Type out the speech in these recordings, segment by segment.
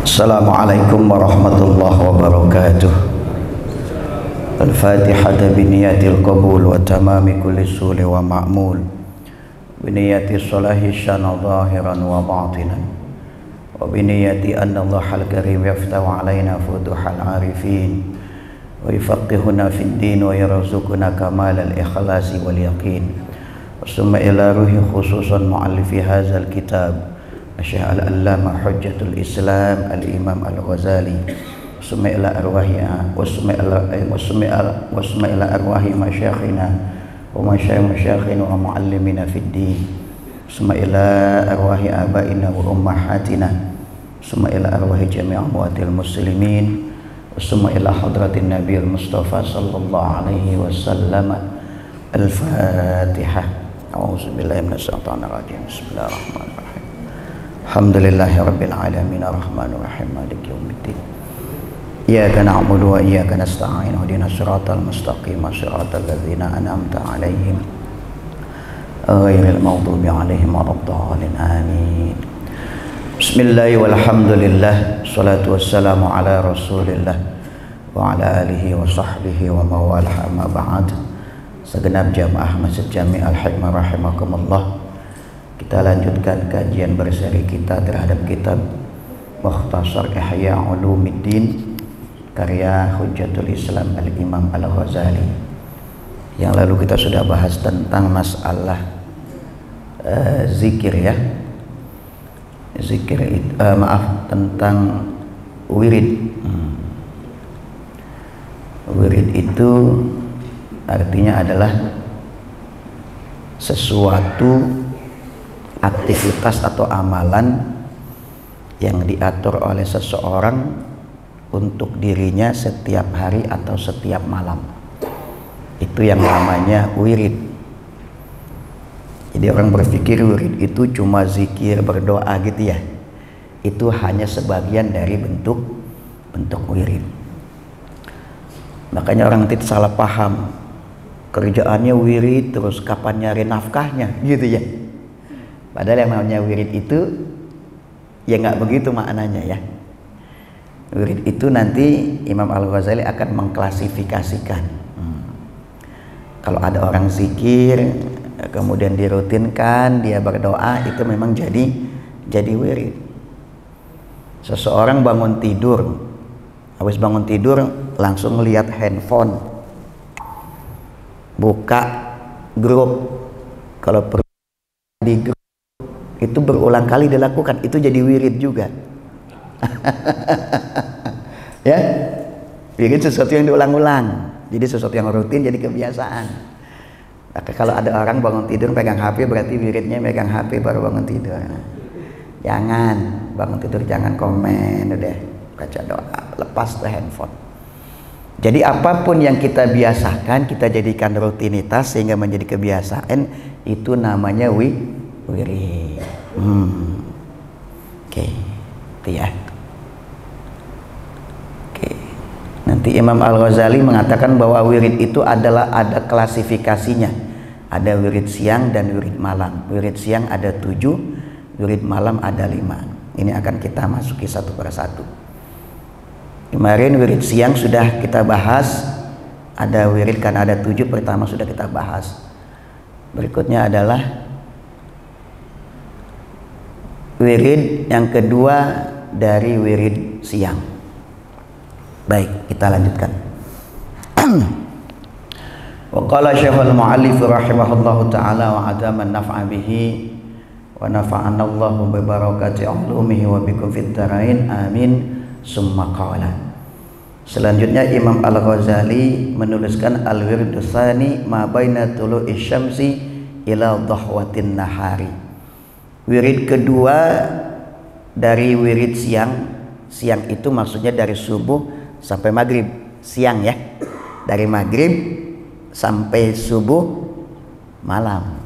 Assalamualaikum warahmatullahi wabarakatuh. Al-Fatihah biniyatil qabul wa tamami kulli suli wa ma'mul biniyati salahi syana zahiran wa batinan wa biniyati anna Allahal karim yaftahu alaina futuhal arifin wa yufaqihuna fid din wa yarzuquna kamalal ikhlasi wal yaqin. Summa ila ruhi khususan muallifi hadzal kitab Syekh Al-Allamah Hujjatul Islam Al-Imam Al-Ghazali. Summa ila arwahi wa summa ila arwahi masyayikhina wa masyayikhina wa muallimina fid din. Summa ila arwahi abaina wa ummahatina. Summa ila arwahi jami' amwatil muslimin. Summa ila hadratin Nabi Mustafa sallallahu alaihi wasallam. Al-Fatihah. A'udzubillahi minasyaitonir rajim. Bismillahirrahmanirrahim. Alhamdulillahi rabbil alamin arrahmanir rahim maliki yaumiddin. Iyyaka na'budu wa iyyaka nasta'in ihdinas siratal mustaqim siratal ladzina an'amta 'alaihim ghairil maghdubi 'alaihim waladdallin amin. Bismillahirrahmanirrahim walhamdulillah shalatu wassalamu ala rasulillah wa ala alihi wa sahbihi wa mawalah amma ba'd. Segenap jamaah Masjid Jami' Al-Hikmah rahimakumullah, kita lanjutkan kajian berseri kita terhadap kitab Mukhtasar Ihya Ulumuddin karya Hujjatul Islam Al-Imam Al-Ghazali. Yang lalu kita sudah bahas tentang masalah zikir ya. Tentang wirid. Wirid itu artinya adalah sesuatu aktivitas atau amalan yang diatur oleh seseorang untuk dirinya setiap hari atau setiap malam. Itu yang namanya wirid. Jadi orang berpikir wirid itu cuma zikir, berdoa gitu ya. Itu hanya sebagian dari bentuk wirid. Makanya orang tidak salah paham, kerjaannya wirid terus kapan nyari nafkahnya gitu ya. Padahal yang namanya wirid itu ya nggak begitu maknanya ya. Wirid itu nanti Imam Al-Ghazali akan mengklasifikasikan. Kalau ada orang zikir kemudian dirutinkan, dia berdoa, itu memang jadi wirid. Seseorang bangun tidur, habis bangun tidur langsung lihat handphone, buka grup, kalau perlu di grup itu berulang kali dilakukan, itu jadi wirid juga. Ya, wirid sesuatu yang diulang-ulang, jadi sesuatu yang rutin, jadi kebiasaan. Maka kalau ada orang bangun tidur pegang HP, berarti wiridnya pegang HP baru bangun tidur. Jangan bangun tidur, jangan komen, udah baca doa, lepas ke handphone. Jadi apapun yang kita biasakan, kita jadikan rutinitas sehingga menjadi kebiasaan, itu namanya wirid. Oke, itu ya. Oke. Nanti Imam Al-Ghazali mengatakan bahwa wirid itu adalah ada klasifikasinya. Ada wirid siang dan wirid malam. Wirid siang ada 7, wirid malam ada 5. Ini akan kita masuki satu persatu. Kemarin wirid siang sudah kita bahas. Ada wirid kan ada 7, pertama sudah kita bahas. Berikutnya adalah wirid yang kedua dari wirid siang. Baik, kita lanjutkan. Wa qala Syekhul Mu'allif rahimahullahu taala wa adama an-naf'a bihi wa nafa'ana Allahu bi barakati ulumihi wa bikum fid dharain amin. Summa qala. Selanjutnya Imam Al-Ghazali menuliskan al-wirdu tsani ma baina tulu'i syamsi ila dhahwatin nahari. Wirid kedua dari wirid siang. Siang itu maksudnya dari subuh sampai maghrib. Siang ya, dari maghrib sampai subuh malam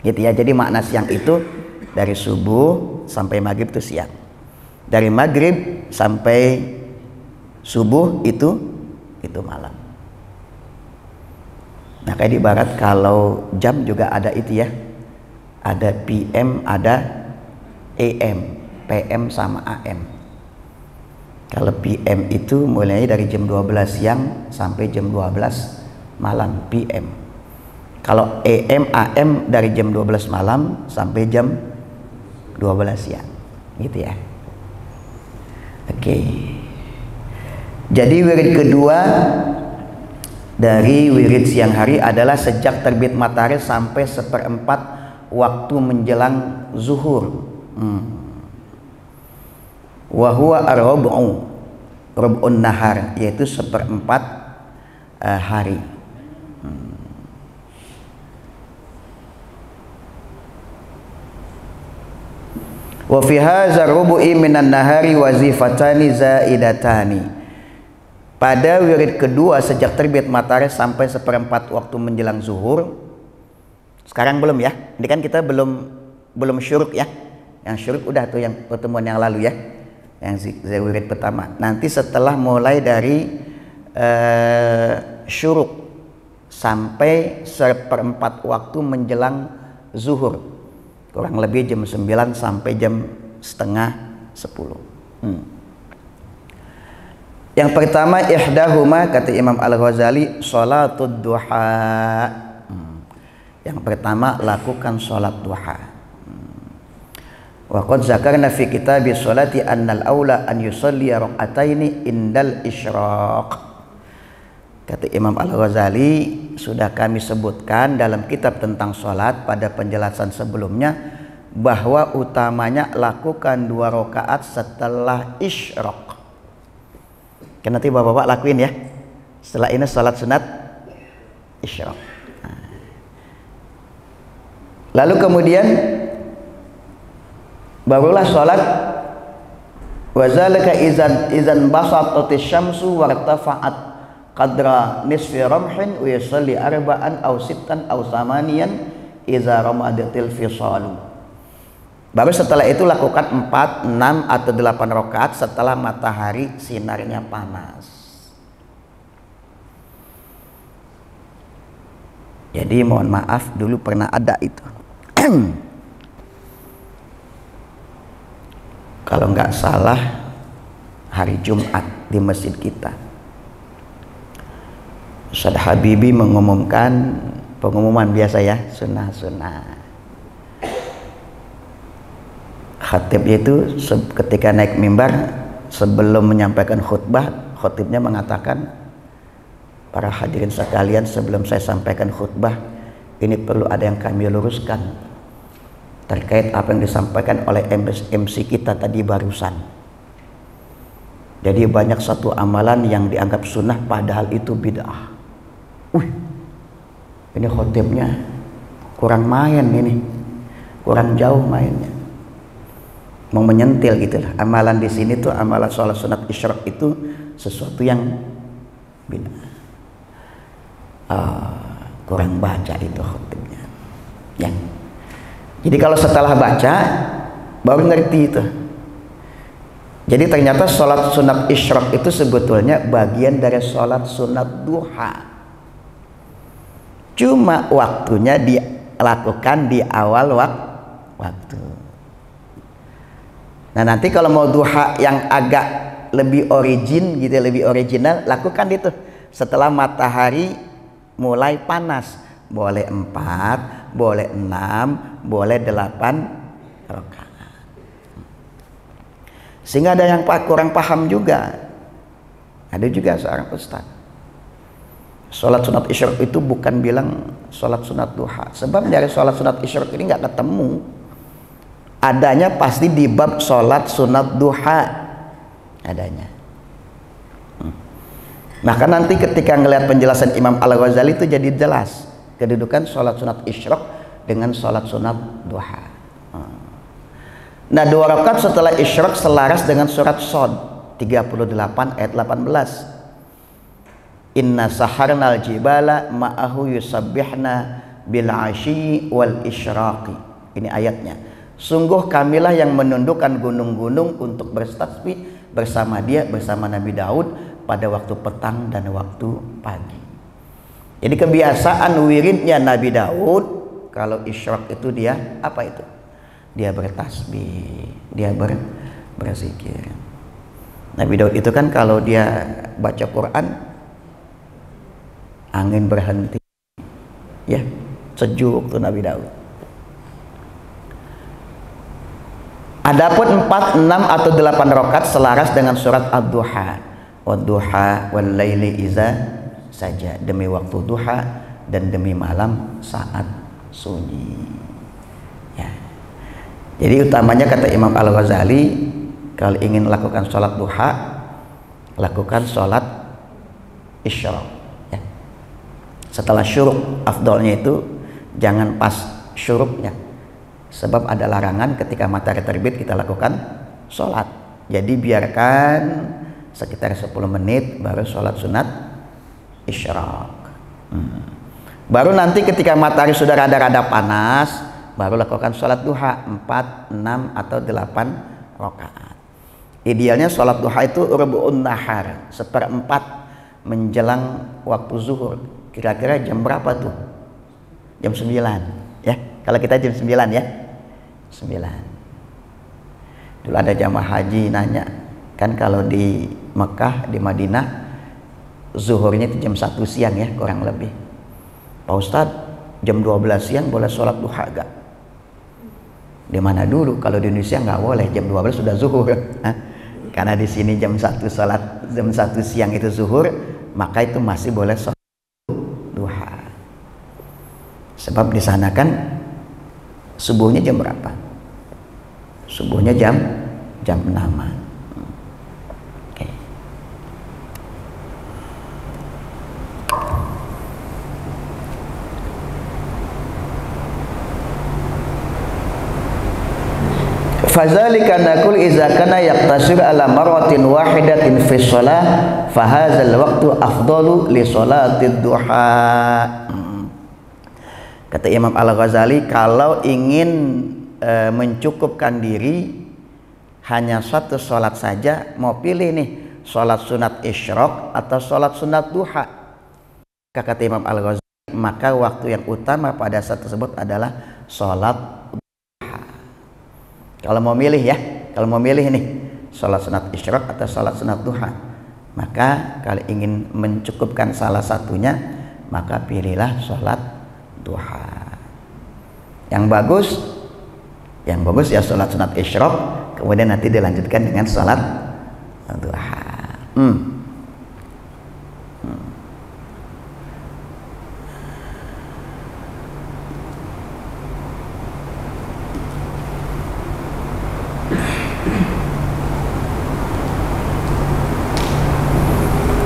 gitu ya. Jadi makna siang itu dari subuh sampai maghrib itu siang. Dari maghrib sampai subuh itu malam. Nah kayak di barat kalau jam juga ada itu ya. Ada PM, ada AM, PM sama AM. Kalau PM itu mulai dari jam 12 siang sampai jam 12 malam PM. Kalau AM dari jam 12 malam sampai jam 12 siang. Gitu ya. Oke. Jadi wirid kedua dari wirid siang hari adalah sejak terbit matahari sampai 1/4 waktu menjelang zuhur. Wa huwa rub'un nahar, yaitu 1/4 hari. Wa fi hadzal rubu'i minan nahari wazifatani zaidatani. Pada wirid kedua sejak terbit matahari sampai 1/4 waktu menjelang zuhur. Sekarang belum ya. Ini kan kita belum syuruk ya. Yang syuruk udah tuh yang pertemuan yang lalu ya. Yang wirid pertama. Nanti setelah mulai dari syuruk sampai 1/4 waktu menjelang zuhur, kurang lebih jam 9 sampai jam setengah 10. Yang pertama ihdahuma, kata Imam Al-Ghazali, sholatud duha. Yang pertama lakukan sholat duha. Wa qad zakarna fi kitabi sholati annal aula an yusalli raka'ataini indal isyraq. Kata Imam Al-Ghazali, sudah kami sebutkan dalam kitab tentang sholat pada penjelasan sebelumnya bahwa utamanya lakukan 2 rakaat setelah isyraq. Kan nanti bapak-bapak lakuin ya. Setelah ini sholat sunat isyraq. Lalu kemudian barulah sholat wazalika izan basatatis syamsu wartafa'at qadra nisfi ramhin wa yusalli arba'an aw sittan aw samaniyan iza ramadatil fisalu. Baru setelah itu lakukan 4, 6 atau 8 rakaat setelah matahari sinarnya panas. Jadi mohon maaf, dulu pernah ada itu. Kalau nggak salah hari Jumat di masjid kita, Ustaz Habibi mengumumkan pengumuman biasa ya, sunnah-sunnah. Khatibnya itu ketika naik mimbar sebelum menyampaikan khutbah, khatibnya mengatakan, para hadirin sekalian, sebelum saya sampaikan khutbah ini perlu ada yang kami luruskan terkait apa yang disampaikan oleh MC kita tadi barusan. Jadi banyak satu amalan yang dianggap sunnah padahal itu bid'ah. Ini khotibnya kurang main, ini kurang jauh mainnya, mau menyentil gitulah. Amalan di sini tuh amalan sholat sunat isyraq itu sesuatu yang bid'ah. Kurang baca itu khotibnya ya. Jadi kalau setelah baca baru ngerti itu. Jadi ternyata sholat sunat isyraq itu sebetulnya bagian dari sholat sunat duha. Cuma waktunya dilakukan di awal waktu. Nah nanti kalau mau duha yang agak lebih lebih original, lakukan itu setelah matahari mulai panas. Boleh 4, boleh 6, boleh 8 rakaat. Sehingga ada yang kurang paham juga. Ada juga seorang ustaz, sholat sunat isyraq itu bukan bilang sholat sunat duha. Sebab dari sholat sunat isyraq ini nggak ketemu. Adanya pasti di bab sholat sunat duha adanya. Maka nanti ketika ngelihat penjelasan Imam Al-Ghazali itu jadi jelas kedudukan sholat sunat isyraq dengan sholat sunat duha. Nah 2 rakaat setelah isyraq selaras dengan surat Shad 38 ayat 18. Inna saharnal jibala ma'ahu yusabbihna bil asyi wal isyraqi. Ini ayatnya. Sungguh kamilah yang menundukkan gunung-gunung untuk bertasbih bersama dia, bersama Nabi Daud pada waktu petang dan waktu pagi. Jadi kebiasaan wiridnya Nabi Daud kalau isyraq itu dia apa itu? Dia bertasbih, dia berzikir. Nabi Daud itu kan kalau dia baca Quran angin berhenti, ya sejuk tuh Nabi Daud. Adapun 4, 6 atau 8 rakaat selaras dengan surat Ad-Duha, wad-duha wal laili iza saja, demi waktu duha dan demi malam saat sunyi. Ya. Jadi utamanya kata Imam Al-Ghazali, kalau ingin lakukan sholat duha, lakukan sholat isyraq. Ya. Setelah syuruk, afdolnya itu jangan pas syuruknya, sebab ada larangan ketika matahari terbit kita lakukan sholat. Jadi biarkan sekitar 10 menit baru sholat sunat isyraq. Baru nanti ketika matahari sudah rada-rada panas, baru lakukan sholat duha 4, 6 atau 8 rakaat. Idealnya sholat duha itu rubu'un nahar, 1/4 menjelang waktu zuhur. Kira-kira jam berapa tuh? Jam 9 ya. Kalau kita jam 9 ya, 9. Dulu ada jamaah haji nanya, kan kalau di Mekah, di Madinah zuhurnya itu jam 1 siang ya, kurang lebih. Pak Ustadz, jam 12 siang boleh sholat duha gak? Di mana dulu? Kalau di Indonesia nggak boleh, jam 12 sudah zuhur. Karena di sini jam 1 sholat, jam 1 siang itu zuhur, maka itu masih boleh sholat duha. Sebab di sana kan subuhnya jam berapa? Subuhnya jam 6-an. Oke. Fadzalika naqul idza kana yaqtasir ala marratin wahidatin fi shalah fa hadzal waqtu afdalu li shalatid duha. Kata Imam Al-Ghazali, kalau ingin mencukupkan diri hanya satu sholat saja, mau pilih nih sholat sunat isyraq atau sholat sunat duha, kata Imam Al-Ghazali, maka waktu yang utama pada saat tersebut adalah sholat. Kalau mau milih ya, kalau mau milih nih sholat sunat isyraq atau sholat sunat duha, maka kalau ingin mencukupkan salah satunya, maka pilihlah sholat duha. Yang bagus ya sholat sunat isyraq, kemudian nanti dilanjutkan dengan sholat duha.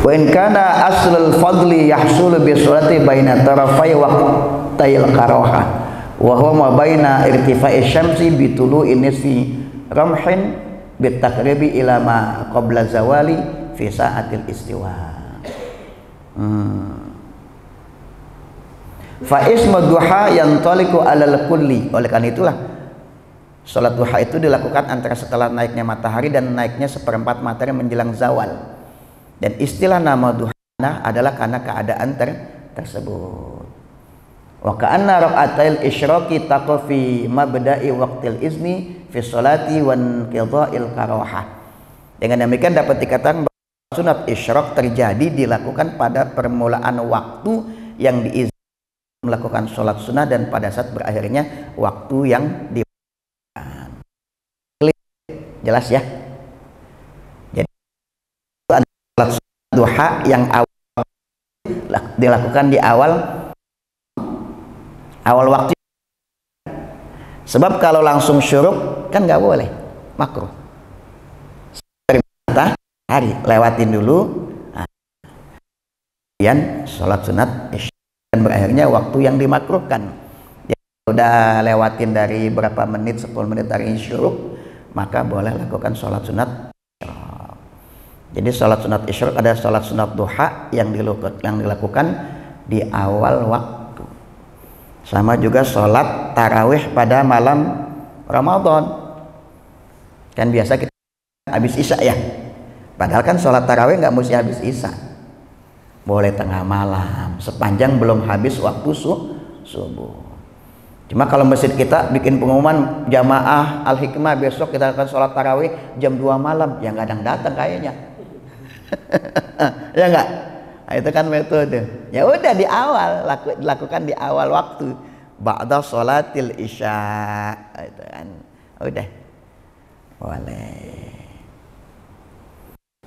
Wa in kana aslul fadli yahsulu bi sholati baina tarafai waqtayil karahah wa huwa ma baina irtifa'i syamsi bi tulu'i nisfi ramhin bi taqribi ila ma qabla zawali fi sa'atil istiwa. Fa ismu duha yantaliqu alal kulli. Oleh karena itulah salat duha itu dilakukan antara setelah naiknya matahari dan naiknya 1/4 matahari menjelang zawal. Dan istilah nama duha adalah karena keadaan tersebut. Wa ka'anna raqatil isyraqi taqu fi mabda'i waqtil izni fi sholati wan qidha'il karahah. Dengan demikian dapat dikatakan bahwa sunat isyraq terjadi dilakukan pada permulaan waktu yang diizinkan melakukan sholat sunnah dan pada saat berakhirnya waktu yang diberikan. Jelas ya? Sholat duha yang awal dilakukan di awal waktu, sebab kalau langsung syuruk kan nggak boleh, makruh. Matahari lewatin dulu, kemudian sholat sunat dan berakhirnya waktu yang dimakruhkan. Jadi udah lewatin dari berapa menit, 10 menit dari syuruk, maka boleh lakukan sholat sunat. Jadi sholat sunat isyraq ada sholat sunat duha yang dilakukan di awal waktu. Sama juga sholat tarawih pada malam Ramadan. Kan biasa kita habis isya ya. Padahal kan sholat tarawih nggak mesti habis isya. Boleh tengah malam, sepanjang belum habis waktu subuh. Cuma kalau masjid kita bikin pengumuman jamaah Al-Hikmah besok kita akan sholat tarawih jam 2 malam, ya nggak ada yang datang kayaknya. Ya nggak? Nah, itu kan metode. Ya udah di awal, lakukan di awal waktu. Ba'da sholatil isya. Itu kan. Udah. Boleh.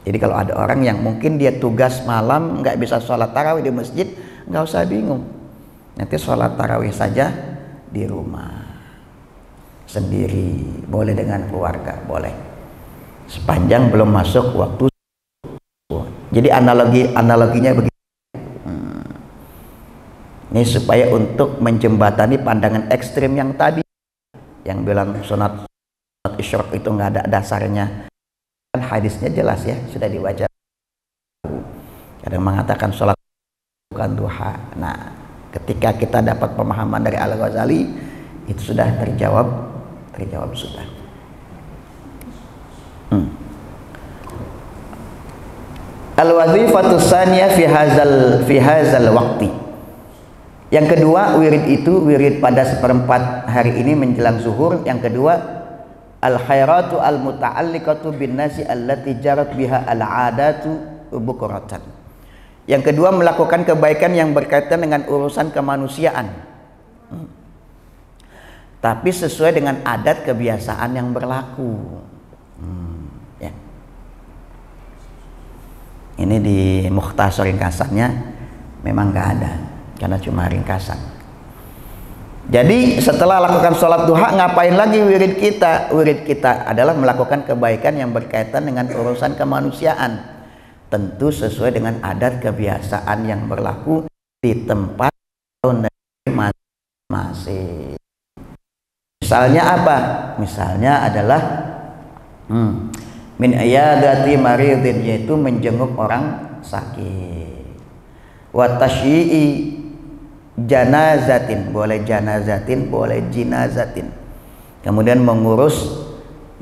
Jadi kalau ada orang yang mungkin dia tugas malam nggak bisa sholat tarawih di masjid, nggak usah bingung. Nanti sholat tarawih saja di rumah sendiri, boleh dengan keluarga, boleh sepanjang belum masuk waktu. Jadi analoginya begini, ini supaya untuk menjembatani pandangan ekstrim yang tadi, yang bilang sunat isyraq itu nggak ada dasarnya. Kan hadisnya jelas ya, sudah dibaca. Kadang mengatakan sholat bukan duha. Nah, ketika kita dapat pemahaman dari Al-Ghazali, itu sudah terjawab sudah. Al-wazifatu tsaniyah fi hadzal waqti. Yang kedua, wirid itu wirid pada seperempat hari ini menjelang zuhur. Yang kedua, al-khairatu al-muta'alliqatu bin nasi allati jarat biha al-'adatu bukratan. Yang kedua, melakukan kebaikan yang berkaitan dengan urusan kemanusiaan, tapi sesuai dengan adat kebiasaan yang berlaku. Ya. Ini di mukhtasar ringkasannya memang nggak ada, karena cuma ringkasan. Jadi setelah lakukan sholat duha, ngapain lagi wirid kita? Wirid kita adalah melakukan kebaikan yang berkaitan dengan urusan kemanusiaan, tentu sesuai dengan adat kebiasaan yang berlaku di tempat masing-masing. Misalnya apa? Misalnya adalah min iyadati maridin, yaitu menjenguk orang sakit. Wa tashyi'i janazatin, boleh janazatin, boleh jinazatin. Kemudian mengurus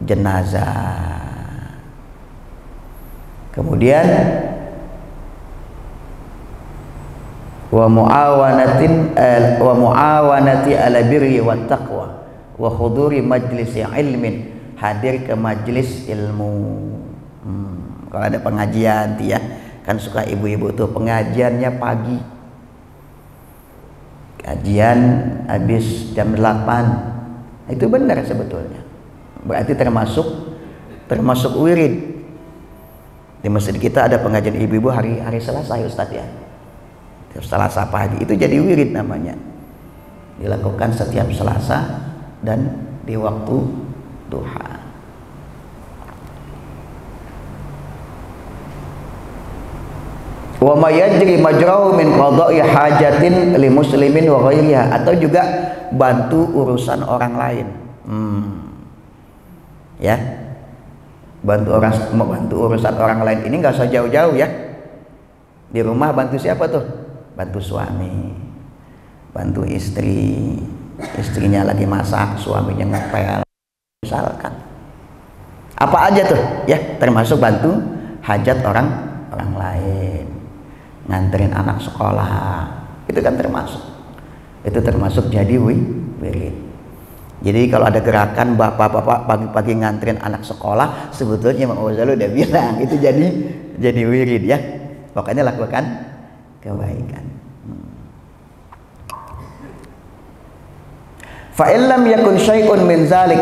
jenazah. Kemudian wa muawanati ala birri wat taqwa wa huduri majlisi ilmin, hadir ke majlis ilmu. Kalau ada pengajian ya, kan suka ibu-ibu tuh pengajiannya pagi, kajian habis jam 8. Itu benar sebetulnya, berarti termasuk wirid. Di masjid kita ada pengajian ibu-ibu hari Selasa ya Ustadz ya, Selasa pagi, itu jadi wirid namanya, dilakukan setiap Selasa dan di waktu duha. Wa ma yajri majrahu min qada'i hajatin li muslimin wa ghairiha, atau juga bantu urusan orang lain. Ya, bantu urusan orang lain ini nggak usah jauh-jauh ya. Di rumah bantu siapa tuh? Bantu suami, bantu istri, istrinya lagi masak, suaminya ngepel, misalkan. Apa aja tuh ya, termasuk bantu hajat orang lain, nganterin anak sekolah, itu kan termasuk jadi wirid. Jadi kalau ada gerakan bapak-bapak pagi-pagi nganterin anak sekolah, sebetulnya Imam Ghazali udah bilang itu jadi wirid ya. Pokoknya lakukan kebaikan. Fa illam yakun syai'un min zalik,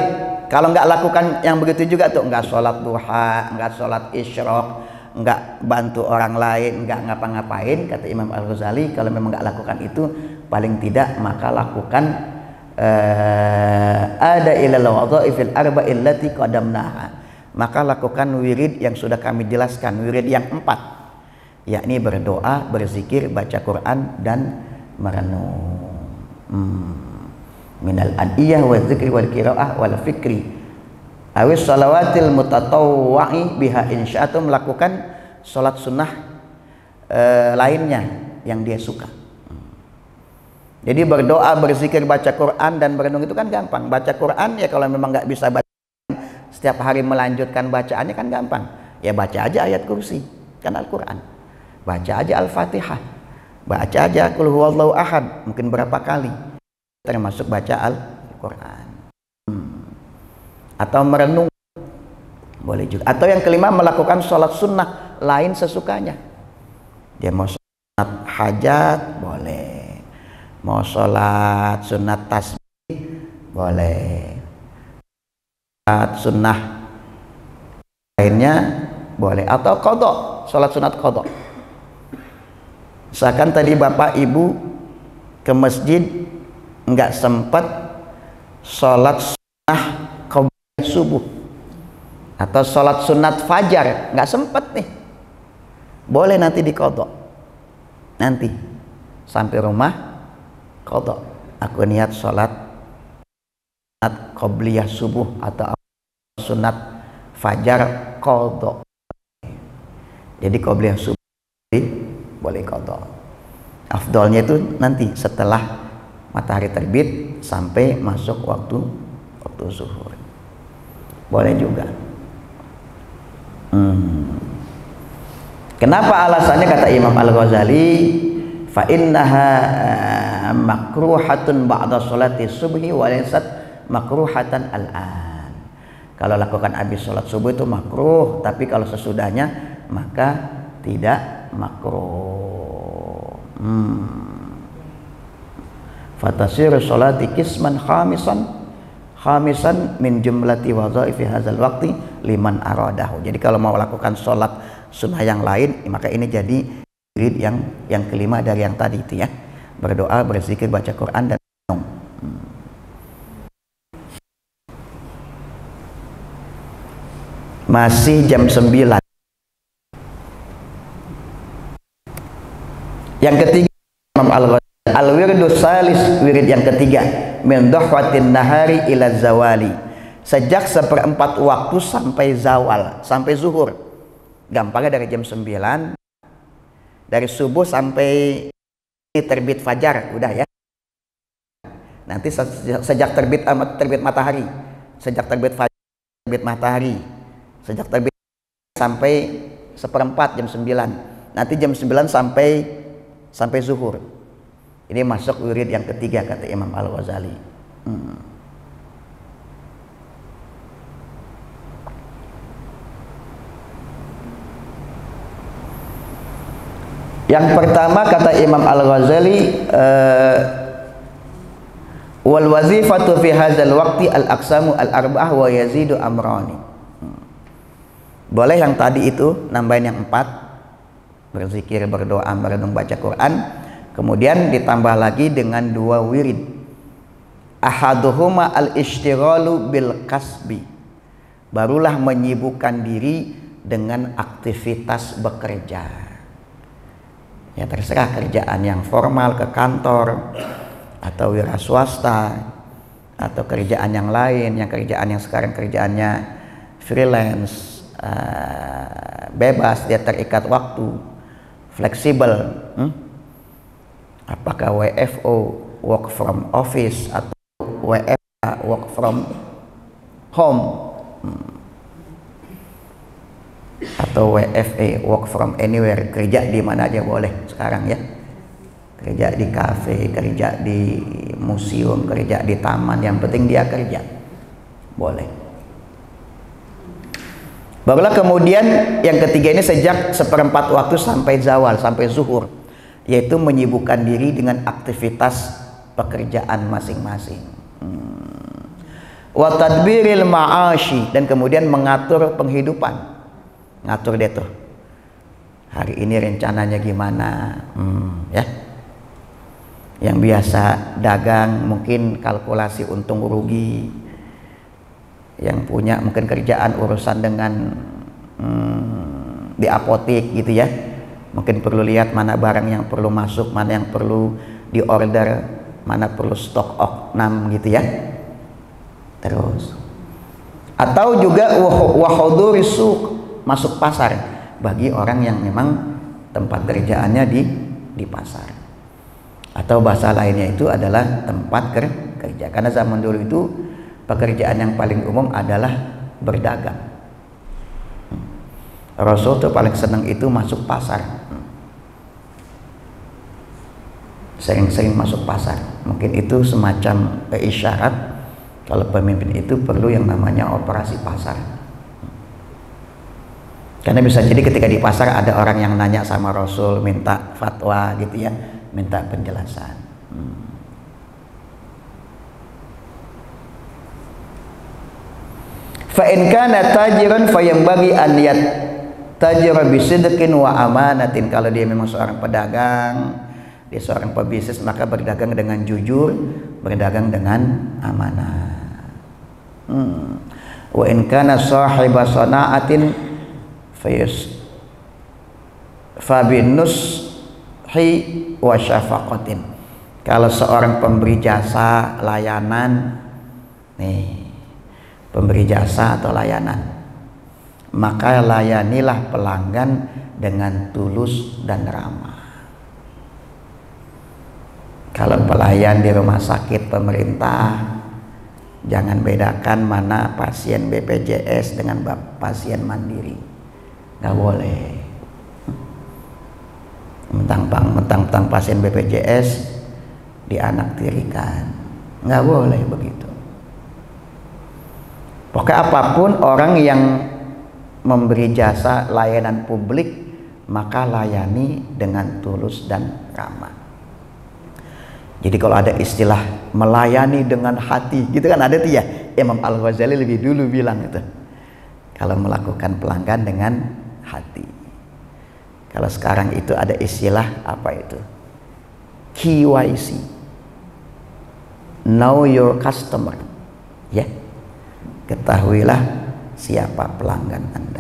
kalau nggak lakukan yang begitu juga tuh, nggak sholat duha, nggak sholat isyraq, nggak bantu orang lain, nggak ngapa-ngapain, kata Imam Al-Ghazali, kalau memang nggak lakukan itu, paling tidak maka lakukan ada ilal wadhaifil arba'il lati qadamnaha, maka lakukan wirid yang sudah kami jelaskan, wirid yang 4, yakni berdoa, berzikir, baca Quran, dan merenung. Minal adiyah wa dzikri wal qiraah wal fikri awis salawatil mutatawwa'i biha, insya'atum, melakukan sholat sunnah lainnya yang dia suka. Jadi berdoa, berzikir, baca Quran, dan merenung itu kan gampang. Baca Quran ya kalau memang nggak bisa baca setiap hari melanjutkan bacaannya kan gampang. Ya baca aja ayat kursi, kan Al-Quran. Baca aja Al-Fatihah. Baca aja Qul huwallahu ahad, mungkin berapa kali. termasuk baca Al-Quran. Atau merenung boleh juga. Atau yang kelima, melakukan sholat sunnah lain sesukanya. Dia mau sholat hajat boleh, mau sholat sunat tasbih boleh, sholat sunnah lainnya boleh, atau qadha, sholat sunat qadha. Misalkan tadi bapak ibu ke masjid nggak sempat sholat sunnah qobliyah subuh atau sholat sunat fajar, nggak sempat nih, boleh nanti diqadha. Nanti sampai rumah qadha, aku niat sholat sunat qobliyah subuh atau sunat fajar qadha. Jadi qobliyah subuh boleh qadha. Afdolnya itu nanti setelah matahari terbit sampai masuk waktu zuhur. Boleh juga. Kenapa alasannya? Kata Imam Al-Ghazali, fa innaha makruhatun ba'da sholati subhi wa laysat makruhatan al-an. Kalau lakukan habis sholat subuh itu makruh, tapi kalau sesudahnya maka tidak makruh. Fatasir sholati kisman khamisan min jumlati wadhaifi hadzal waqti liman aradahu. Jadi kalau mau lakukan sholat sunnah yang lain, maka ini jadi wirid yang kelima dari yang tadi itu ya. Berdoa, berzikir, baca Quran dan merenung. Masih jam 9. Yang ketiga, Imam Al-Ghazali, al-wirdu salis, wirid yang ketiga, min dhahwatin nahari ila zawali, sejak 1/4 waktu sampai zawal, sampai zuhur. Gampangnya dari jam 9, dari subuh sampai terbit fajar, udah ya. Nanti sejak terbit matahari, sejak terbit fajar, terbit matahari, sejak terbit sampai 1/4 jam 9. Nanti jam 9 sampai zuhur. Ini masuk wirid yang ketiga kata Imam Al-Ghazali. Yang pertama kata Imam Al-Ghazali, wal wazifatu fi hadzal waqti al-aqsamu al-arba'ah wa yazidu amrani. Boleh yang tadi itu nambahin yang 4, berzikir, berdoa, merenung, baca Quran, kemudian ditambah lagi dengan 2 wirid. Ahaduhuma al-ishtighalu bil kasbi, barulah menyibukkan diri dengan aktivitas bekerja. Ya terserah kerjaan yang formal ke kantor atau wira swasta atau kerjaan yang lain, yang kerjaan yang sekarang kerjaannya freelance, bebas, dia terikat waktu, fleksibel. Apakah WFO, work from office, atau WFH, work from home, atau WFA, work from anywhere, kerja di mana aja boleh sekarang ya. Kerja di kafe, kerja di museum, kerja di taman, yang penting dia kerja, boleh. Barulah kemudian yang ketiga ini sejak 1/4 waktu sampai zawal, sampai zuhur, yaitu menyibukkan diri dengan aktivitas pekerjaan masing-masing. Wa tadbiril ma'ashi, dan kemudian mengatur penghidupan. Ngatur deh tuh, hari ini rencananya gimana, ya. Yang biasa dagang mungkin kalkulasi untung rugi, yang punya mungkin kerjaan urusan dengan di apotek gitu ya, mungkin perlu lihat mana barang yang perlu masuk, mana yang perlu diorder, mana perlu stok oknam gitu ya. Terus atau juga wahuduri suq, masuk pasar bagi orang yang memang tempat kerjaannya di pasar, atau bahasa lainnya itu adalah tempat kerja, karena zaman dulu itu pekerjaan yang paling umum adalah berdagang. Rasul tuh paling senang itu masuk pasar. sering-sering masuk pasar. Mungkin itu semacam isyarat kalau pemimpin itu perlu yang namanya operasi pasar. Karena bisa jadi ketika di pasar ada orang yang nanya sama Rasul, minta fatwa gitu ya, minta penjelasan. Fa in kana tajiran fayambaghi an yattajira bisidqin wa amanatin. Kalau dia memang seorang pedagang, dia seorang pebisnis, maka berdagang dengan jujur, berdagang dengan amanah. Wa in kana sahiba sana'atin fabinushi wa syafaqatin. Kalau seorang pemberi jasa layanan, nih pemberi jasa atau layanan, maka layanilah pelanggan dengan tulus dan ramah. Kalau pelayan di rumah sakit pemerintah, jangan bedakan mana pasien BPJS dengan pasien mandiri. Nggak boleh. Mentang-mentang pasien BPJS dianaktirikan, nggak boleh begitu. Pokoknya apapun orang yang memberi jasa layanan publik, maka layani dengan tulus dan ramah. Jadi kalau ada istilah melayani dengan hati, gitu kan ada tuh ya. Imam Al-Ghazali lebih dulu bilang itu, kalau melakukan pelanggan dengan hati. Kalau sekarang itu ada istilah apa itu? KYC, Know Your Customer, ya. Ketahuilah siapa pelanggan Anda.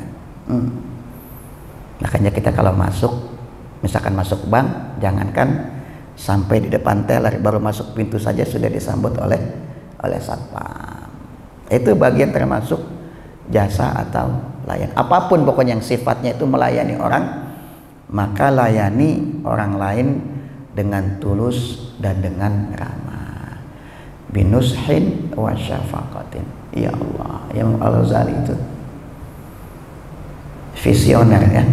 Makanya kita kalau masuk, misalkan masuk bank, jangankan sampai di depan teller, baru masuk pintu saja sudah disambut oleh satpam. Itu bagian termasuk jasa atau layan. Apapun pokoknya yang sifatnya itu melayani orang, maka layani orang lain dengan tulus dan dengan ramah. Binushin wa syafaqatin. Ya Allah, yang Al-Ghazali itu visioner ya.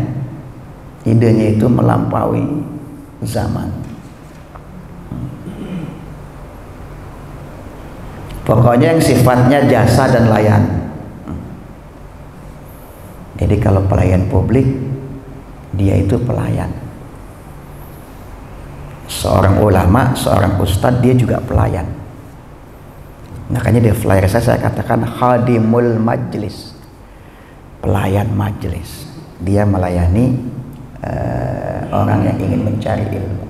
Idenya itu melampaui zaman. Pokoknya yang sifatnya jasa dan layan. Jadi kalau pelayan publik, dia itu pelayan. Seorang ulama, seorang ustadz, dia juga pelayan. Makanya di flyer saya katakan khadimul majlis, pelayan majlis. Dia melayani orang yang ingin mencari ilmu.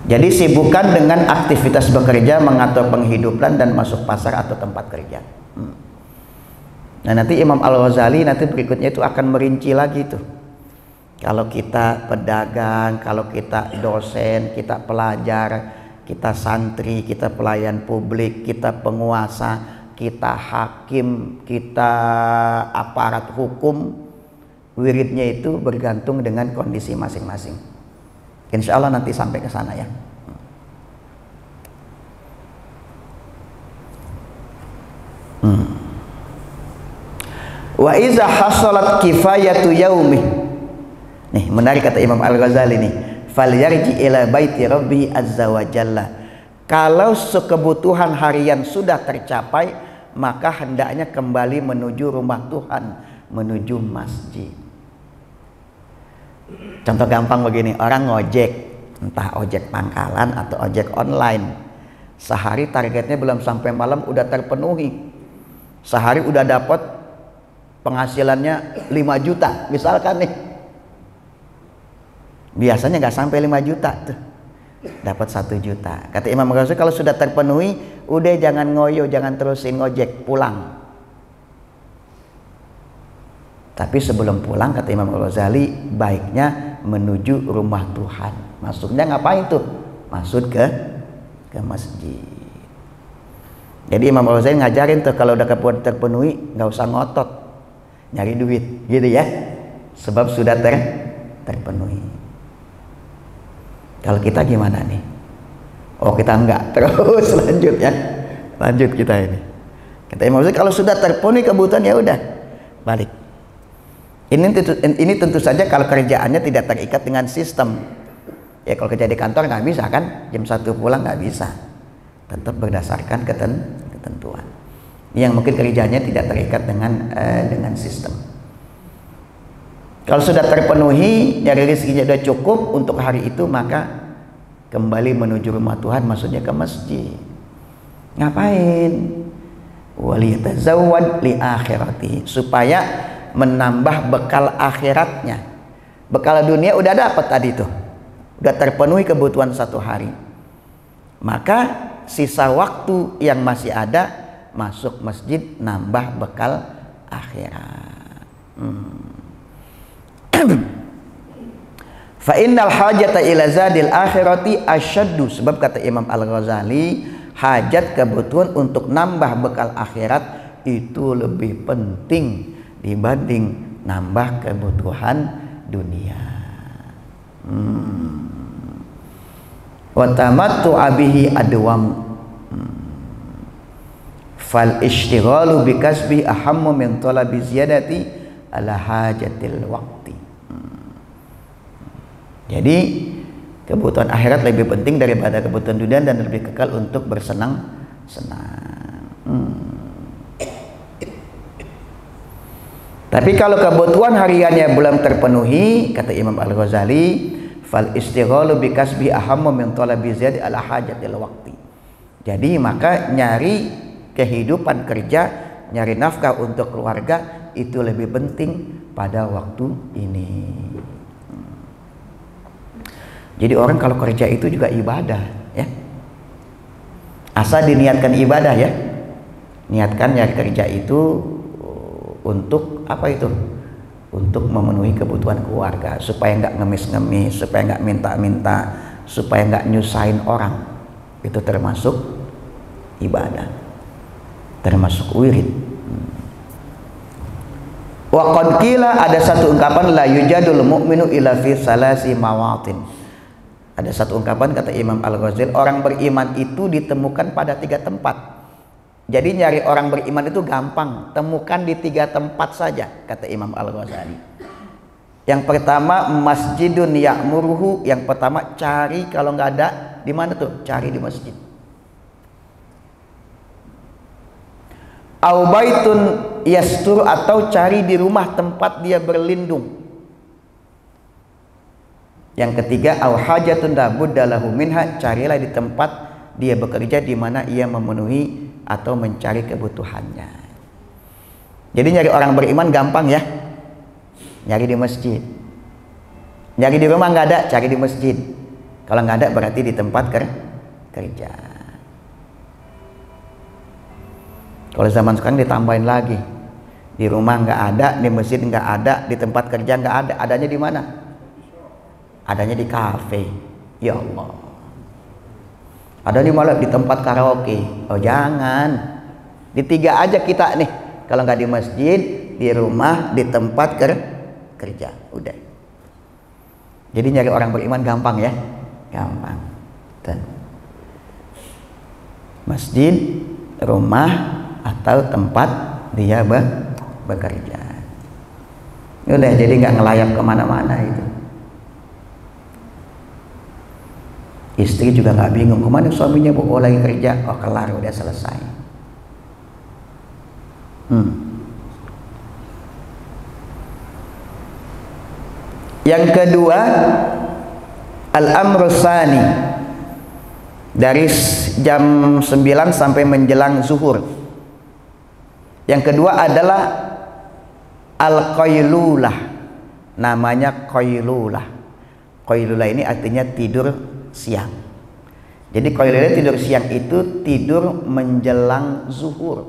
Jadi sibukkan dengan aktivitas bekerja, mengatur penghidupan dan masuk pasar atau tempat kerja. Nah nanti Imam Al-Ghazali nanti berikutnya itu akan merinci lagi tuh. Kalau kita pedagang, kalau kita dosen, kita pelajar, kita santri, kita pelayan publik, kita penguasa, kita hakim, kita aparat hukum, wiridnya itu bergantung dengan kondisi masing-masing. Insya Allah nanti sampai ke sana ya. Wa iza hasalat kifayatu yaumi. Nih menarik kata Imam Al-Ghazali nih. Falyarji ila baiti rabbi azza wa jalla. Kalau kebutuhan harian sudah tercapai, maka hendaknya kembali menuju rumah Tuhan, menuju masjid. Contoh gampang begini, orang ngojek, entah ojek pangkalan atau ojek online, sehari targetnya belum sampai malam udah terpenuhi. Sehari udah dapat penghasilannya 5 juta misalkan nih. Biasanya nggak sampai 5 juta tuh, dapat 1 juta. Kata Imam Ghazali, kalau sudah terpenuhi, udah jangan ngoyo, jangan terusin ngojek, pulang. Tapi sebelum pulang, kata Imam Ghazali, baiknya menuju rumah Tuhan. Maksudnya ngapain tuh? Maksud ke masjid. Jadi Imam Ghazali ngajarin tuh, kalau udah terpenuhi, nggak usah ngotot nyari duit, gitu ya. Sebab sudah terpenuhi. Kalau kita gimana nih? Oh kita enggak, terus lanjut ya, lanjut kita ini. Kita maksudnya kalau sudah terpenuhi kebutuhan ya udah balik. Ini tentu saja kalau kerjaannya tidak terikat dengan sistem. Ya kalau kerja di kantor nggak bisa kan, jam 1 pulang nggak bisa, tetap berdasarkan ketentuan. Yang mungkin kerjanya tidak terikat dengan sistem. Kalau sudah terpenuhi, dari rezekinya sudah cukup untuk hari itu, maka kembali menuju rumah Tuhan, maksudnya ke masjid. Ngapain? Waliyatazawwad li akhirati, supaya menambah bekal akhiratnya. Bekal dunia udah dapat tadi tuh, udah terpenuhi kebutuhan satu hari. Maka sisa waktu yang masih ada, masuk masjid nambah bekal akhirat. Fa innal hajata ila zadil akhirati asyaddu, sebab kata Imam Al-Ghazali, hajat kebutuhan untuk nambah bekal akhirat itu lebih penting dibanding nambah kebutuhan dunia. Wa tamattu bihi adwam, fal ishtighalu bi kasbi ahammu min talabi ziyadati ala hajatil waqti. Jadi kebutuhan akhirat lebih penting daripada kebutuhan dunia dan lebih kekal untuk bersenang-senang. Tapi kalau kebutuhan hariannya belum terpenuhi, kata Imam Al-Ghazali, fal istighalu bi kasbi ahammu min talabi ziyadati ala hajatil waqti. Jadi maka nyari kehidupan kerja, nyari nafkah untuk keluarga itu lebih penting pada waktu ini. Jadi orang kalau kerja itu juga ibadah, ya. Asal diniatkan ibadah, ya. Niatkan nyari kerja itu untuk apa itu? Untuk memenuhi kebutuhan keluarga, supaya nggak ngemis-ngemis, supaya nggak minta-minta, supaya nggak nyusahin orang. Itu termasuk ibadah, termasuk wirid. Wa qad qila, ada satu ungkapan, la yujadul mu'minu ila fi salasi mawatin. Ada satu ungkapan kata Imam Al-Ghazali, orang beriman itu ditemukan pada 3 tempat. Jadi nyari orang beriman itu gampang, temukan di 3 tempat saja, kata Imam Al-Ghazali. Yang pertama, masjidun ya'muruhu. Yang pertama, cari, kalau nggak ada, di mana tuh? Cari di masjid. Au baitun yastur, atau cari di rumah tempat dia berlindung. Yang ketiga, au hajatun labudda lahu minha, carilah di tempat dia bekerja di mana ia memenuhi atau mencari kebutuhannya. Jadi nyari orang beriman gampang, ya. Nyari di masjid. Nyari di rumah nggak ada, cari di masjid. Kalau nggak ada berarti di tempat kerja. Kalau zaman sekarang ditambahin lagi, di rumah nggak ada, di masjid nggak ada, di tempat kerja nggak ada. Adanya di mana? Adanya di kafe. Ya Allah. Ada di mana? Di tempat karaoke. Oh jangan. Di 3 aja kita nih. Kalau nggak di masjid, di rumah, di tempat kerja. Udah. Jadi nyari orang beriman gampang, ya. Gampang. Dan masjid, rumah, atau tempat dia bekerja. Udah, jadi nggak ngelayap kemana-mana itu. Istri juga nggak bingung kemana suaminya, oh lagi kerja, oh kelar, udah selesai. Yang kedua, al-amru tsani, dari jam 9 sampai menjelang zuhur. Yang kedua adalah al-qailulah, namanya qailulah. Qailulah ini artinya tidur siang. Jadi qailulah tidur siang itu tidur menjelang zuhur.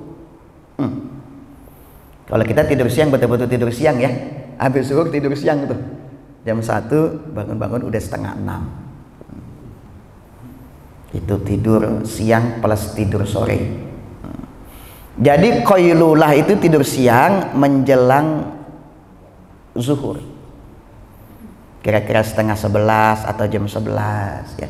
Kalau kita tidur siang betul-betul tidur siang, ya. Habis zuhur tidur siang tuh. Jam 1 bangun-bangun udah 5:30. Itu tidur siang plus tidur sore. Jadi qailulah itu tidur siang menjelang zuhur. Kira-kira 10:30 atau jam 11, ya.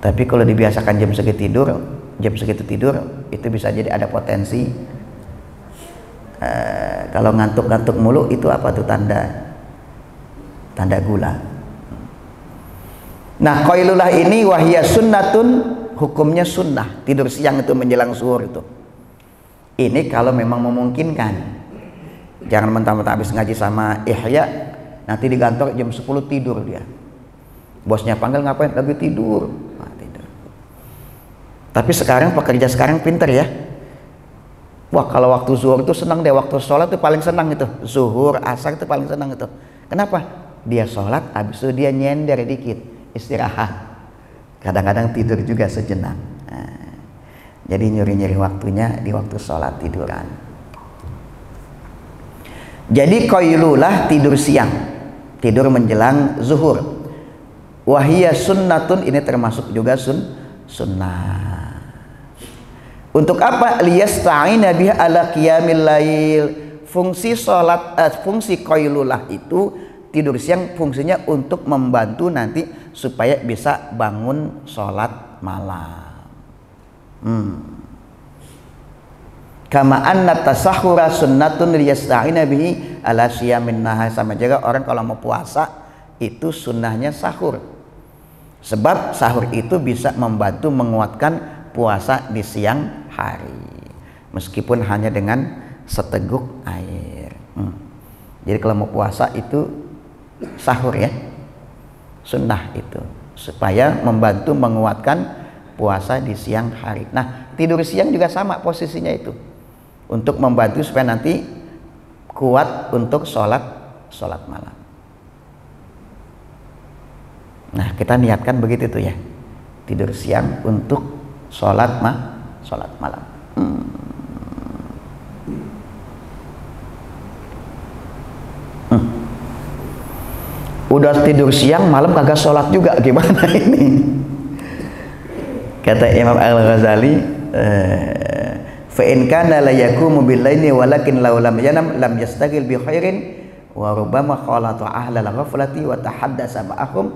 Tapi kalau dibiasakan jam segitu tidur itu bisa jadi ada potensi kalau ngantuk-ngantuk mulu, itu apa tuh tanda? tanda gula. Nah, qailullah ini wahya sunnatun, hukumnya sunnah. Tidur siang itu menjelang zuhur itu. Ini kalau memang memungkinkan. Jangan mentah-mentah habis ngaji sama Ihya, nanti di kantor jam 10 tidur dia. Bosnya panggil, ngapain? Lagi tidur. Nah, tidur. Tapi sekarang pekerja sekarang pinter ya. Wah, kalau waktu zuhur itu senang deh, waktu sholat itu paling senang itu. Zuhur, asar itu paling senang itu. Kenapa? Dia sholat, habis itu dia nyender dikit, istirahat. Kadang-kadang tidur juga sejenak. Nah, jadi nyuri-nyuri waktunya di waktu sholat tiduran. Jadi qailulah tidur siang, tidur menjelang zuhur. Wahia sunnatun, ini termasuk juga sunnah. Untuk apa? Liyasta'ina biha ala qiyamil lail. Fungsi salat, fungsi qailulah itu tidur siang fungsinya untuk membantu nanti supaya bisa bangun sholat malam. Kama anna tasahura sunnatun liyasta'ina bihi ala siyamin nahar. Sama juga orang kalau mau puasa itu sunnahnya sahur. Sebab sahur itu bisa membantu menguatkan puasa di siang hari, meskipun hanya dengan seteguk air. Jadi kalau mau puasa itu sahur ya, sunnah itu supaya membantu menguatkan puasa di siang hari. Nah, tidur siang juga sama posisinya itu, untuk membantu supaya nanti kuat untuk sholat malam. Nah, kita niatkan begitu tuh ya, tidur siang untuk sholat malam. Udah tidur siang, malam kagak sholat juga, gimana ini? Kata Imam Al-Ghazali, fa in kana la yaqumu bil laili walakin law lam yanam lam yastaghil bi khairin wa rubbama khalata ahlal ghaflati wa tahaddasa ma'ahum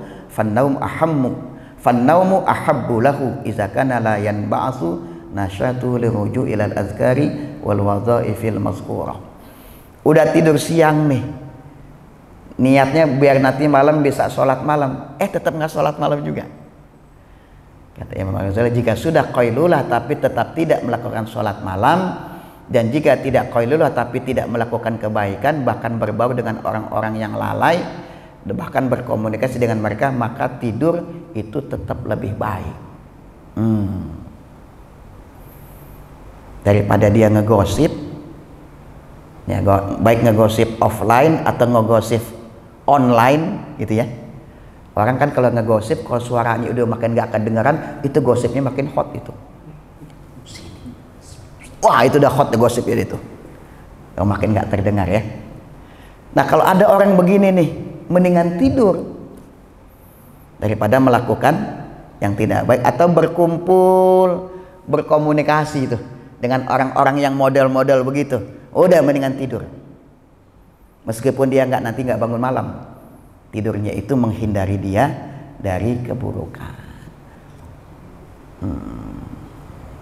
fannaumu ahabbu lahu idza kana la yanba'su nasyatu liruju' ila al-azkari wal wadha'ifil mazkurah. Udah tidur siang nih, niatnya biar nanti malam bisa sholat malam, tetap nggak sholat malam juga. Kata Imam Al-Ghazali, jika sudah qailulah tapi tetap tidak melakukan sholat malam, dan jika tidak qailulah tapi tidak melakukan kebaikan, bahkan berbaur dengan orang-orang yang lalai, bahkan berkomunikasi dengan mereka, maka tidur itu tetap lebih baik. Daripada dia ngegosip, ya, baik ngegosip offline atau ngegosip online gitu ya. Orang kan kalau ngegosip, kalau suaranya udah makin gak kedengaran, itu gosipnya makin hot itu. Wah, itu udah hot gosipnya itu. Makin gak terdengar ya. Nah, kalau ada orang begini nih, mendingan tidur daripada melakukan yang tidak baik atau berkumpul, berkomunikasi itu dengan orang-orang yang model-model begitu. Udah mendingan tidur. Meskipun dia nanti nggak bangun malam, tidurnya itu menghindari dia dari keburukan.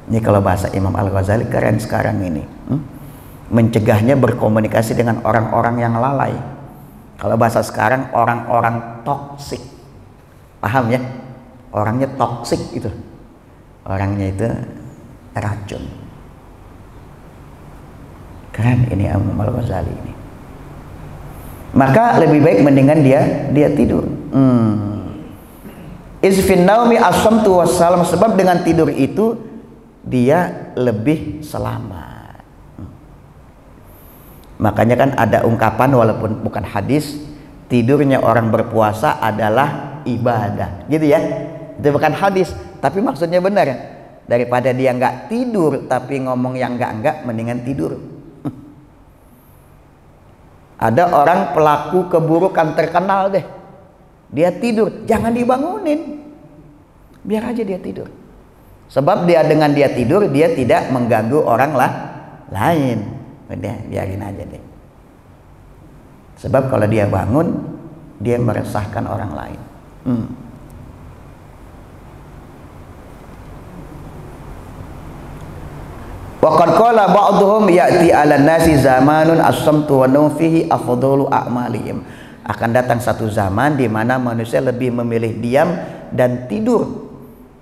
Ini kalau bahasa Imam Al-Ghazali keren sekarang ini. Mencegahnya berkomunikasi dengan orang-orang yang lalai. Kalau bahasa sekarang orang-orang toksik. Paham ya? Orangnya toksik itu. Orangnya itu racun. Keren ini Imam Al-Ghazali ini. Maka lebih baik mendingan dia tidur. Isfin naumi as-samtu wassalam, sebab dengan tidur itu dia lebih selamat. Makanya kan ada ungkapan walaupun bukan hadis, tidurnya orang berpuasa adalah ibadah, gitu ya. Itu bukan hadis, tapi maksudnya benar. Daripada dia nggak tidur tapi ngomong yang enggak, mendingan tidur. Ada orang pelaku keburukan terkenal deh, dia tidur, jangan dibangunin, biar aja dia tidur. Sebab dengan dia tidur, dia tidak mengganggu orang lain. Udah, biarin aja deh. Sebab kalau dia bangun, dia meresahkan orang lain. Waqad qala ba'dhum ya'ti 'ala nasi zamanun as-samtu wa nawm fihi afdalu a'malihim. akan datang satu zaman di mana manusia lebih memilih diam dan tidur,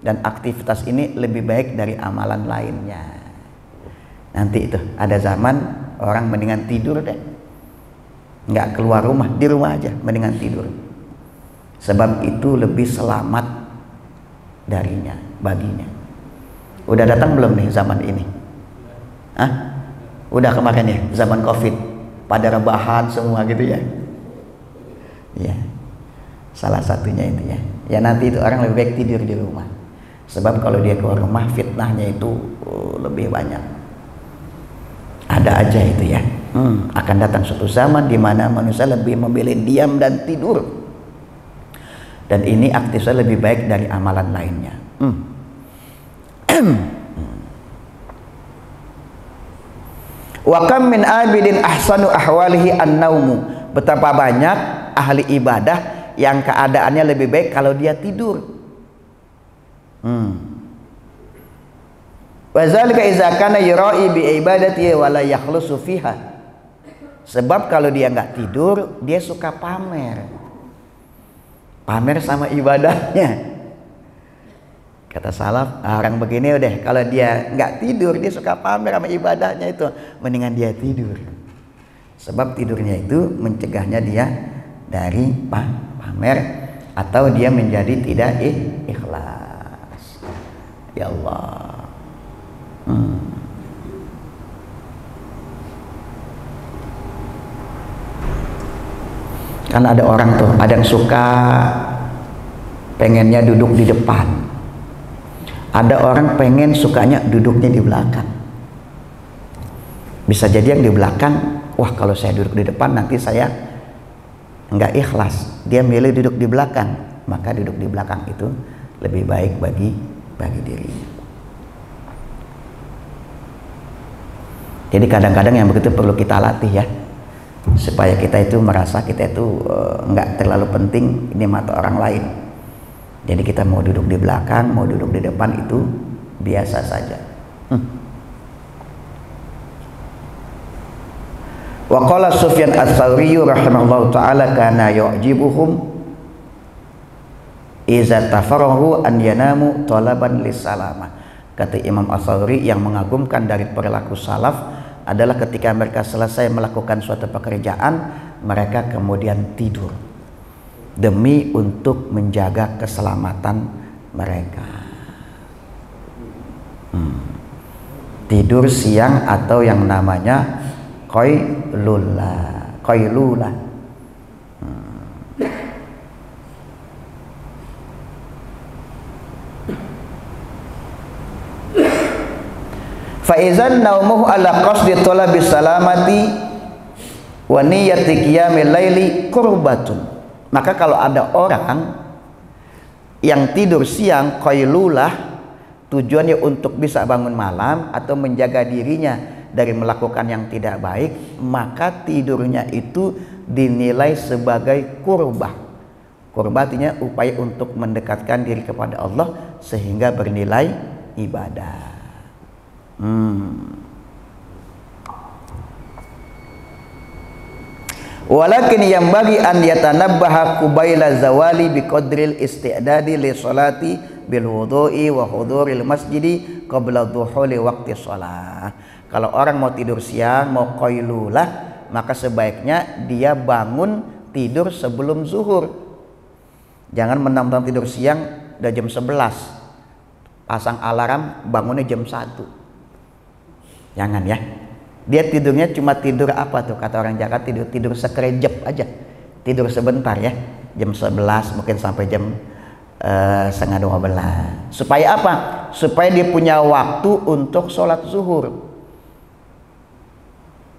dan aktivitas ini lebih baik dari amalan lainnya. Nanti itu ada zaman orang mendingan tidur deh, nggak keluar rumah, di rumah aja mendingan tidur, sebab itu lebih selamat darinya, baginya. Udah datang belum nih zaman ini? Udah kemarin ya, zaman COVID, pada rebahan semua gitu ya. Ya, salah satunya itu ya. Ya nanti itu orang lebih baik tidur di rumah, sebab kalau dia keluar rumah fitnahnya itu lebih banyak. Ada aja itu ya. Akan datang suatu zaman di mana manusia lebih memilih diam dan tidur, dan ini aktivitas lebih baik dari amalan lainnya. Wa kam min abidin ahsanu ahwalihi an-naumu. Betapa banyak ahli ibadah yang keadaannya lebih baik kalau dia tidur. Wa zalika idza kana yura'i bi ibadatihi wa la yakhlusu fiha. Sebab kalau dia nggak tidur, dia suka pamer sama ibadahnya. Kata salaf, orang begini udah kalau dia nggak tidur dia suka pamer sama ibadahnya, itu mendingan dia tidur, sebab tidurnya itu mencegahnya dia dari pamer atau dia menjadi tidak ikhlas. Ya Allah. Kan ada orang tuh, ada yang suka pengennya duduk di depan. Ada orang pengen sukanya duduknya di belakang. Bisa jadi yang di belakang, wah kalau saya duduk di depan nanti saya nggak ikhlas. Dia milih duduk di belakang, maka duduk di belakang itu lebih baik bagi dirinya. Jadi kadang-kadang yang begitu perlu kita latih ya, supaya kita itu merasa kita itu nggak terlalu penting, ini mata orang lain. Jadi kita mau duduk di belakang, mau duduk di depan itu biasa saja. Wa qala Sufyan ats-Tsauri rahimahullahu taala kana yu'jibuhum iza tafarrahu an yanamu talaban lis-salamah. Kata Imam ats-Tsauri, yang mengagumkan dari perilaku salaf adalah ketika mereka selesai melakukan suatu pekerjaan, mereka kemudian tidur demi untuk menjaga keselamatan mereka. Tidur siang atau yang namanya qailulah. Fa idzan naumuhu ala qasdi talabi salamati wa niyyati qiyamil laili qurbatun. Maka kalau ada orang yang tidur siang qailulah, tujuannya untuk bisa bangun malam atau menjaga dirinya dari melakukan yang tidak baik, maka tidurnya itu dinilai sebagai qurbah. Qurbah artinya upaya untuk mendekatkan diri kepada Allah sehingga bernilai ibadah. Walakin yang bagi an yatanabbaha qubaila zawali biqadril isti'dadi li sholati bil wudu'i wa huduril masjidi qabla dhuhuli waqti shalah. Kalau orang mau tidur siang, mau qailulah, maka sebaiknya dia bangun tidur sebelum zuhur. Jangan menantang tidur siang udah jam 11, pasang alarm bangunnya jam 1. Jangan ya. Dia tidurnya cuma tidur apa tuh, kata orang Jakarta, tidur sekerejep aja, tidur sebentar ya, jam 11 mungkin sampai jam setengah 12. Supaya apa? Supaya dia punya waktu untuk sholat zuhur,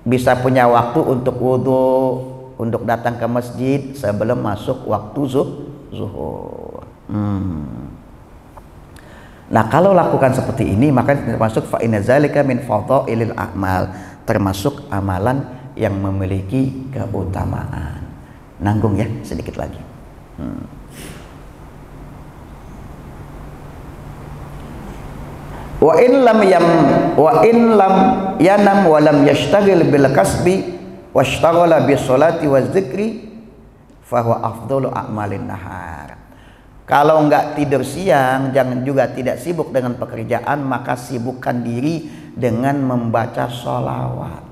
bisa punya waktu untuk wudhu, untuk datang ke masjid sebelum masuk waktu zuhur. Nah kalau lakukan seperti ini, maka termasuk fa inna zalika min fadhailil a'mal, termasuk amalan yang memiliki keutamaan. Nanggung ya sedikit lagi. Wa in lam yanam wa lam yashtagil bil kasbi washtaghala bis salati waz zikri fahuwa afdalu a'malin nahar. Kalau enggak tidur siang, jangan juga tidak sibuk dengan pekerjaan, maka sibukkan diri dengan membaca sholawat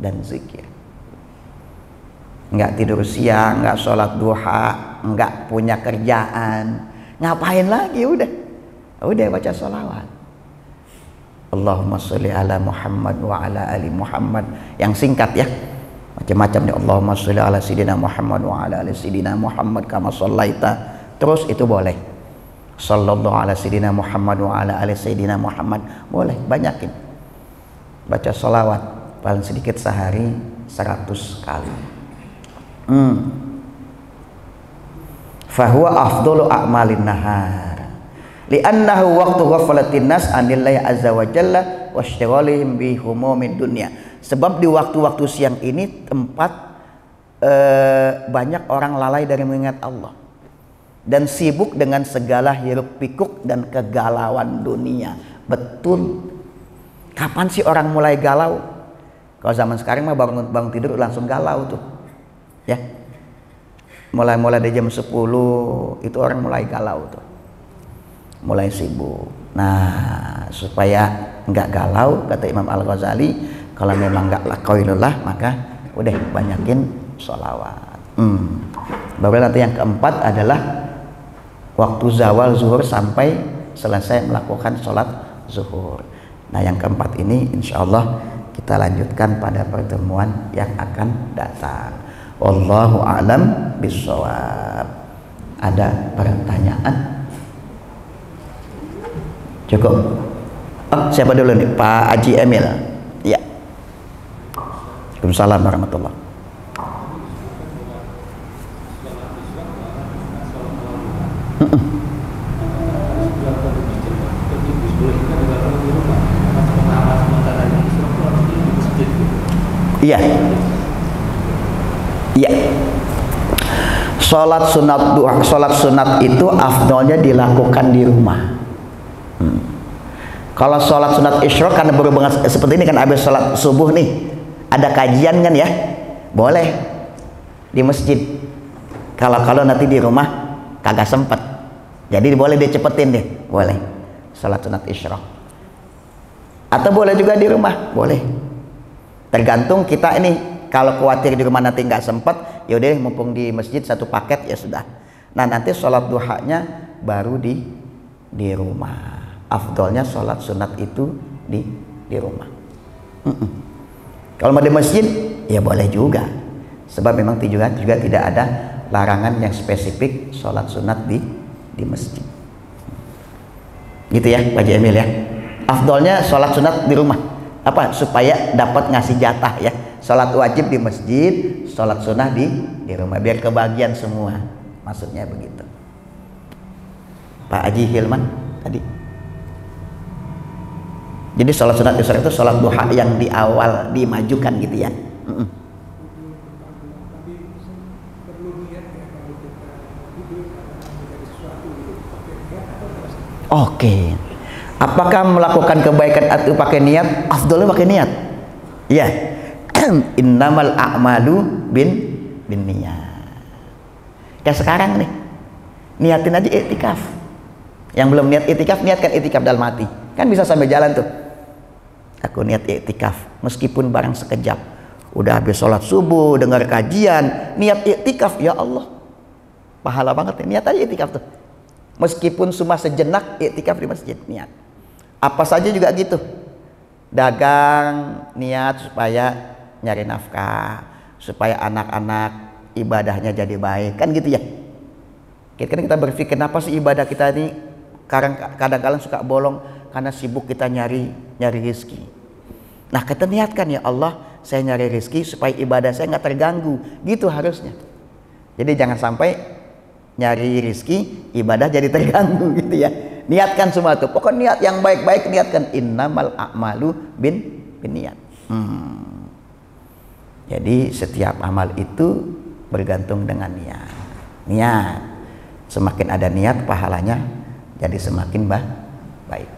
dan zikir. Enggak tidur siang, enggak sholat duha, enggak punya kerjaan, ngapain lagi? Udah baca sholawat. Allahumma sholli ala Muhammad wa ala ali Muhammad, yang singkat ya. Macam-macam nih, Allahumma sholli ala sayyidina Muhammad wa ala ali sayyidina Muhammad kama shallaita. Terus itu boleh. Sallallahu ala sayyidina Muhammad wa ala ali sayyidina Muhammad. Boleh, banyakin. Baca sholawat paling sedikit sehari 100 kali. Fahuwa afdalu a'malin nahar. Li'annahu waqtu ghaflatin nas anillahi azza wa jalla wasyaghalihim bi humumid dunya. Sebab di waktu-waktu siang ini tempat banyak orang lalai dari mengingat Allah dan sibuk dengan segala hiruk pikuk dan kegalauan dunia. Betul. Kapan sih orang mulai galau? Kalau zaman sekarang mah bangun tidur langsung galau tuh. Ya. Mulai dari jam 10 itu orang mulai galau tuh. Mulai sibuk. Nah, supaya enggak galau, kata Imam Al-Ghazali, kalau memang enggak laqailullah, maka udah banyakin sholawat. Baru nanti yang keempat adalah waktu zawal zuhur sampai selesai melakukan sholat zuhur. Nah, yang keempat ini insya Allah kita lanjutkan pada pertemuan yang akan datang. Wallahu a'lam bishawab. Ada pertanyaan? Cukup. Siapa dulu nih? Pak Haji Emil. Ya. Waalaikumsalam warahmatullahi. Iya. Iya. Sholat sunat duha, sholat sunat itu afdolnya dilakukan di rumah. Kalau sholat sunat isyraq karena berhubungan seperti ini kan, habis sholat subuh nih ada kajian kan ya, boleh di masjid. Kalau nanti di rumah kagak sempet, jadi boleh dicepetin deh, boleh sholat sunat isyraq. Atau boleh juga di rumah, boleh. Tergantung kita ini, kalau khawatir di rumah nanti nggak sempet, yaudah mumpung di masjid satu paket ya sudah. Nah, nanti sholat duhanya baru di rumah. Afdolnya sholat sunat itu di rumah. Kalau mau di masjid ya boleh juga, sebab memang juga tidak ada larangan yang spesifik sholat sunat di masjid. Gitu ya Pak Jamil ya. Afdolnya sholat sunat di rumah. Apa? Supaya dapat ngasih jatah ya. Sholat wajib di masjid, sholat sunnah di rumah, biar kebagian semua. Maksudnya begitu. Pak Haji Hilman tadi. Jadi sholat sunat isya itu sholat duha yang di awal dimajukan gitu ya. Oke. Apakah melakukan kebaikan atau pakai niat? Afdolnya pakai niat. Iya. Innamal a'malu bin niat. Kayak sekarang nih, niatin aja iktikaf. Yang belum niat iktikaf, niatkan iktikaf dalam hati. Kan bisa sambil jalan tuh. Aku niat iktikaf, meskipun barang sekejap. Udah habis sholat subuh, dengar kajian, niat iktikaf, ya Allah, pahala banget nih. Niat aja iktikaf tuh. Meskipun cuma sejenak, iktikaf di masjid, niat. Apa saja juga gitu. Dagang, niat supaya nyari nafkah, supaya anak-anak ibadahnya jadi baik, kan gitu ya. Kita berpikir, kenapa sih ibadah kita ini kadang-kadang suka bolong karena sibuk kita nyari rezeki. Nah, kita niatkan, ya Allah, saya nyari rezeki supaya ibadah saya nggak terganggu, gitu harusnya. Jadi jangan sampai nyari rezeki ibadah jadi terganggu gitu ya. Niatkan semua tuh, pokoknya niat yang baik-baik, niatkan. Innamal a'malu bin niat. Jadi setiap amal itu bergantung dengan niat. Semakin ada niat, pahalanya jadi semakin baik.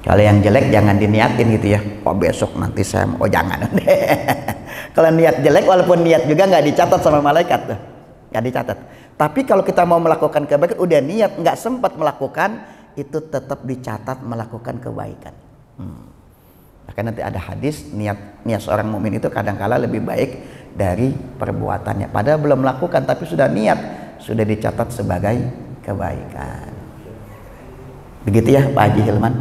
Kalau yang jelek jangan diniatin gitu ya. Oh besok nanti saya oh jangan. Kalau niat jelek walaupun niat juga nggak dicatat sama malaikat tuh, nggak dicatat. Tapi kalau kita mau melakukan kebaikan udah niat nggak sempat melakukan itu tetap dicatat melakukan kebaikan. Maka nanti ada hadis niat seorang mukmin itu kadangkala lebih baik dari perbuatannya. Padahal belum melakukan tapi sudah niat sudah dicatat sebagai kebaikan. Begitu ya Pak Haji Hilman.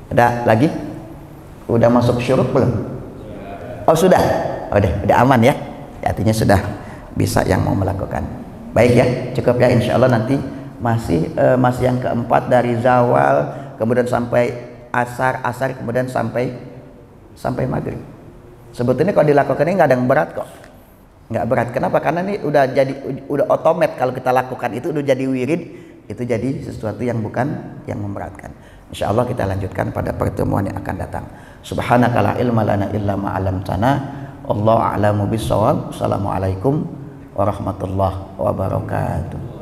Ada lagi? Udah masuk syuruk belum? Oh sudah. Oh udah aman ya. Artinya sudah bisa yang mau melakukan. Baik ya, cukup ya insya Allah nanti masih yang keempat dari zawal kemudian sampai asar kemudian sampai maghrib. Sebetulnya kalau dilakukan ini nggak ada yang berat kok. Nggak berat. Kenapa? Karena ini udah otomat kalau kita lakukan itu udah jadi wirid, itu jadi sesuatu yang bukan yang memberatkan. Insya Allah kita lanjutkan pada pertemuan yang akan datang. Subhanaka la ilma lana illa ma 'allamtana. Wallahu a'lamu bissawab. Assalamualaikum warahmatullahi wabarakatuh.